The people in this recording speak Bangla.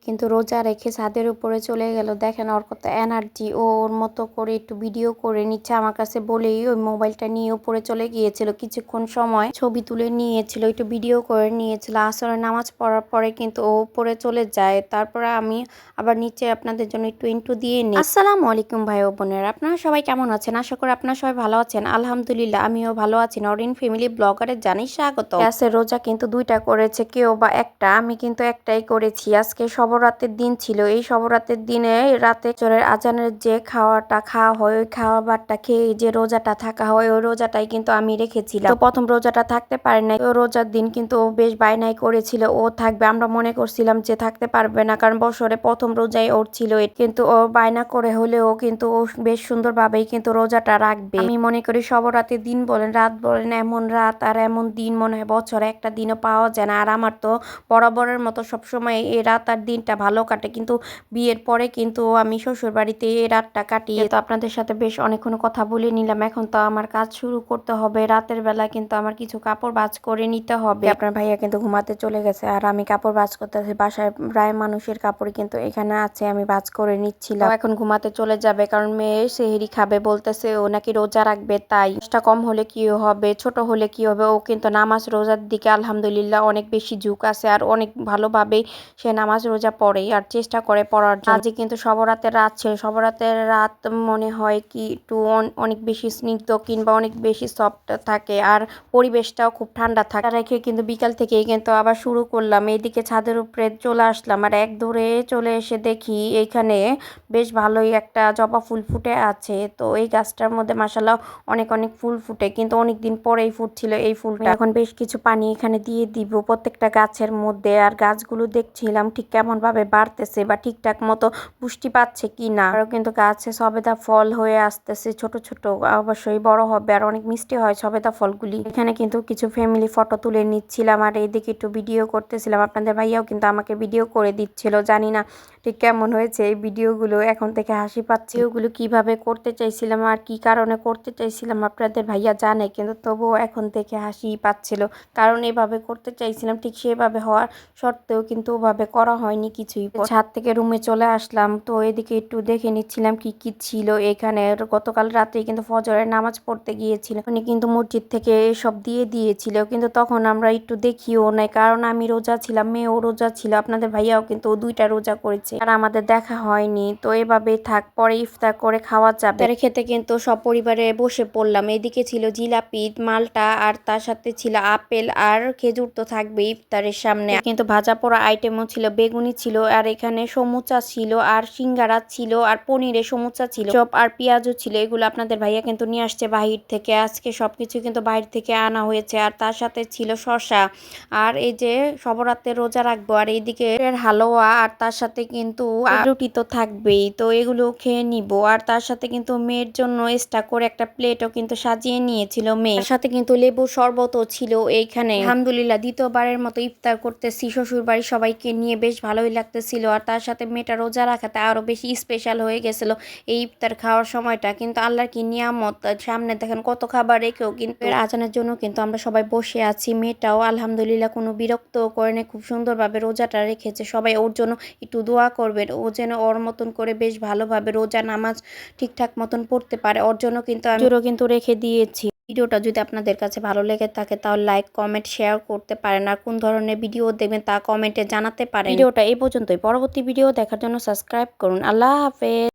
কিন্তু রোজা রেখে ছাদের উপরে চলে গেল। দেখেন ওর কত এনার্জি, ও ওর মতো করে একটু ভিডিও করে নিচ্ছে। আমার কাছে বলেই ওই মোবাইলটা নিয়ে উপরে চলে গিয়েছিল, কিছুক্ষণ সময় ছবি তুলে নিয়েছিল, একটু ভিডিও করে নিয়েছিল। আসরের নামাজ পড়ার পরে কিন্তু ও উপরে চলে যায়। তারপরে আমি আবার নিচে আপনাদের জন্য একটু ইন্ট্রো দিয়ে নিই। আসসালামু আলাইকুম ভাই ও বোনেরা, আপনারা সবাই কেমন আছেন? আশা করি আপনারা সবাই ভালো আছেন। আলহামদুলিল্লাহ আমিও ভালো আছি। নরিন ফ্যামিলি ব্লগারে জানাই স্বাগত। গ্যাসের রোজা কিন্তু দুইটা করেছে কেউ বা একটা, আমি কিন্তু একটাই করেছি। আজকে শবরাতের দিন ছিল। এই শবরাতের দিনে রাতে চোরের আজানের যে খাওয়াটা খাওয়া হয়, ওই খাওয়াবারটা খেয়ে যে রোজাটা থাকা হয়, ওই রোজাটাই কিন্তু আমি রেখেছিলাম। তো প্রথম রোজাটা থাকতে পারে নাই, তো রোজার দিন কিন্তু ও বেশ বায়নাই করেছিল ও থাকবে। আমরা মনে করছিলাম যে থাকতে পারবে না, কারণ বছরে প্রথম রোজাই ওর ছিল, কিন্তু ও বায়না করে হলেও কিন্তু ও বেশ সুন্দরভাবেই কিন্তু রোজাটা রাখবে। আমি মনে করি শবরাতের দিন বলেন রাত বলেন, এমন রাত আর এমন দিন মনে হয় বছরে একটা দিনও পাওয়া যায় না। আর আমার তো বরাবরের মতো সবসময় এই রাত আর দিনটা ভালো কাটে, কিন্তু বিয়ের পরে কিন্তু আমি শ্বশুর বাড়িতে এই রাতটা কাটিয়ে তো আপনাদের সাথে বেশ অনেকক্ষণ কথা বলে নিলাম। এখন তো আমার কাজ শুরু করতে হবে। রাতের বেলা কিন্তু আমার কিছু কাপড় ভাঁজ করে নিতে হবে। আপনার ভাইয়া কিন্তু ঘুমাতে চলে গেছে আর আমি কাপড় ভাঁজ করতেছি। বাসায় প্রায় মানুষের কাপড় কিন্তু এখানে আছে, আমি ভাঁজ করে নিচ্ছিলাম। এখন ঘুমাতে চলে যাবে, কারণ মেয়ে সেহরি খাবে বলতেছে, ও নাকি রোজা রাখবে। তাই কম হলে কি হবে, ছোট হলে কি হবে, ও কিন্তু নামাজ রোজার দিকে আলহামদুলিল্লাহ অনেক বেশি ঝুঁক আছে আর অনেক ভালোভাবেই সে নামাজ রোজা পড়ে আর চেষ্টা করে পড়ার জন্য। আজকে কিন্তু শবরাতের রাত ছিল। শবরাতের রাত মনে হয় কি একটু অনেক বেশি স্নিগ্ধ কিংবা অনেক বেশি সফট থাকে আর পরিবেশটাও খুব ঠান্ডা থাকে। রেখে কিন্তু বিকাল থেকেই কিন্তু আবার শুরু করলাম। এইদিকে ছাদের উপরে চলে আসলাম আর এক দৌড়ে চলে এসে দেখি এইখানে বেশ ভালোই একটা জবা ফুল ফুটে আছে। তো এই গাছটার মধ্যে মাশাআল্লাহ অনেক অনেক ফুল ফুটে, কিন্তু অনেক দিন পরেই ফুটছিল এই ফুলটা। এখন বেশ কিছু পানি এখানে দিয়ে দিব প্রত্যেকটা গাছের মধ্যে। আর গাছগুলো দেখছিলাম ঠিক কেমন ভাবে বাড়তেছে বা ঠিকঠাক মতো পুষ্টি পাচ্ছে কি না। আরও কিন্তু গাছে সবেদা ফল হয়ে আসতেছে, ছোট ছোট, অবশ্যই বড় হবে আর অনেক মিষ্টি হয় সবেদা ফলগুলি। এখানে কিন্তু কিছু ফ্যামিলি ফটো তুলে নিচ্ছিলাম আর এইদিকে একটু ভিডিও করতেছিলাম। আপনাদের ভাইয়াও কিন্তু আমাকে ভিডিও করে দিচ্ছিল। জানি না ঠিক কেমন হয়েছে এই ভিডিওগুলো, এখন থেকে হাসি পাচ্ছে। ভিডিওগুলো কিভাবে করতে চাইছিলাম আর কি কারণে করতে চাইছিলাম আপনাদের ভাইয়া জানে, কিন্তু তবুও এখন থেকে হাসি পাচ্ছিল, কারণ এভাবে করতে চাইছিলাম ঠিক সেভাবে হওয়ার সত্ত্বেও কিন্তু ওভাবে করা হয়নি কিছুই। ছাদ থেকে রুমে চলে আসলাম। তো এদিকে একটু দেখে নিচ্ছিলাম কি কি ছিল এখানে। গতকাল রাতে কিন্তু ফজরের নামাজ পড়তে গিয়েছিল, উনি কিন্তু মসজিদ থেকে এসব দিয়ে দিয়েছিল, কিন্তু তখন আমরা একটু দেখিও নাই, কারণ আমি রোজা ছিলাম, মেয়েও রোজা ছিল, আপনাদের ভাইয়াও কিন্তু দুইটা রোজা করেছে আর আমাদের দেখা হয়নি। তো এভাবে থাক, পরে ইফতার করে খাওয়া যাবে। তার খেতে কিন্তু সব পরিবারে বসে পড়লাম। এদিকে ছিল জিলাপি, মালটা আর তার সাথে ছিল আপেল আর খেজুর তো থাকবে ইফতারের সামনে। কিন্তু ভাজা পোড়া আইটেমও ছিল, বেগুনি ছিল আর এখানে সমুচা ছিল আর সিঙ্গারা ছিল আর পনিরের সমুচা ছিল, চপ আর পেঁয়াজও ছিল। এগুলো আপনাদের ভাইয়া কিন্তু নিয়ে আসছে বাহির থেকে। আজকে সবকিছু কিন্তু বাইরে থেকে আনা হয়েছে আর তার সাথে ছিল শসা। আর এই যে শবরাতে রোজা রাখবো আর এইদিকে হালুয়া আর তার সাথে কিন্তু রুটি তো থাকবেই, তো এগুলো খেয়ে নিব। আর তার সাথে কিন্তু মেয়ের জন্য এক্সট্রা করে একটা প্লেটও কিন্তু সাজিয়ে নিয়েছিল মেয়ে, সাথে কিন্তু লেবু শরবতও ছিল এইখানে। আলহামদুলিল্লাহ দ্বিতীয়বারের মতো ইফতার করতেছি শ্বশুর বাড়ির সবাইকে নিয়ে, বেশ ভালোই লাগতেছিল। আর তার সাথে মেয়েটা রোজা রাখাতে আরো বেশি স্পেশাল হয়ে গেছিল এই ইফতার খাওয়ার সময়টা। কিন্তু আল্লাহর কি নিয়ামত, সামনে দেখেন কত খাবার রেখেও কিন্তু আজানের জন্য কিন্তু আমরা সবাই বসে আছি। মেয়েটাও আলহামদুলিল্লাহ কোনো বিরক্ত করে না, খুব সুন্দরভাবে রোজাটা রেখেছে। সবাই ওর জন্য একটু দোয়া করবেন, ও যেন ওর মতন করে বেশ ভালোভাবে রোজা নামাজ ঠিকঠাক মতন পড়তে পারে। ওর জন্য কিন্তু আমি কিন্তু রেখে দিয়েছি। ভিডিওটা যদি আপনাদের কাছে ভালো লেগে থাকে তাহলে লাইক কমেন্ট শেয়ার করতে পারেন, আর কোন ধরনের ভিডিও দেখবেন তা কমেন্টে জানাতে পারেন। ভিডিওটা এই পর্যন্তই, পরবর্তী ভিডিও দেখার জন্য সাবস্ক্রাইব করুন। আল্লাহ হাফেজ।